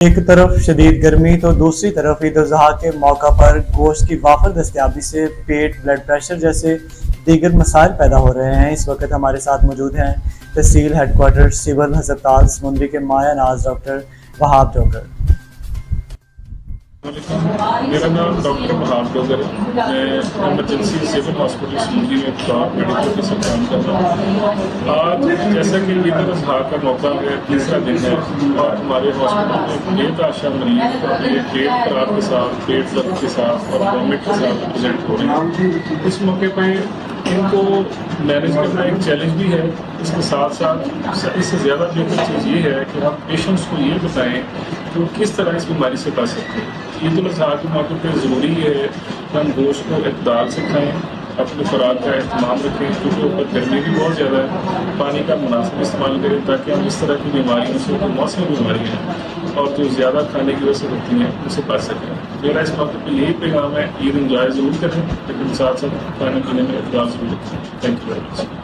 ایک طرف شدید گرمی تو دوسری طرف عید الاضحیٰ کے موقع پر گوشت کی وافر دستیابی سے پیٹ، بلڈ پریشر جیسے دیگر مسائل پیدا ہو رہے ہیں۔ اس وقت ہمارے ساتھ موجود ہیں تحصیل ہیڈ کوارٹر سول ہسپتال سمندری کے مایہ ناز ڈاکٹر وہاب جوگر۔ میرا نام ڈاکٹر وہاب جوگر ہے۔ میں ایمرجنسی سول ہاسپٹل سمندری میں بطور میڈیکل آفیسر کام کر رہا ہوں۔ آج جیسا کہ عید الاضحیٰ کا موقع ہے، تیسرا دن ہے اور ہمارے ہاسپٹل میں بے تحاشا مریض پیٹ خراب کے ساتھ، پیٹ درد کے ساتھ اور وامٹ کے ساتھ پریزنٹ ہو رہے ہیں۔ اس موقع پہ ان کو مینیج کرنا ایک چیلنج بھی ہے۔ اس کے ساتھ ساتھ اس سے زیادہ بہتر چیز یہ ہے کہ ہم پیشنٹس کو یہ بتائیں کہ وہ کس طرح اس بیماری سے بچ سکتے ہیں۔ عید الاضحیٰ کے موقع پہ ضروری ہے کہ ہم گوشت کو اعتدال سے کھائیں، اپنی خوراک کا اہتمام رکھیں کیونکہ اوپر گرمی بھی بہت زیادہ ہے، پانی کا مناسب استعمال کریں تاکہ ہم اس طرح کی بیماریوں سے، جو موسمی بیماریاں ہیں اور جو زیادہ کھانے کی وجہ سے ہوتی ہیں، ان سے بچ سکیں۔ میرا اس موقع پہ یہی پیغام ہے، عید انجوائے ضرور کریں لیکن ساتھ ساتھ کھانے پینے میں اعتدال ضرور رکھیں۔ Thank you very much.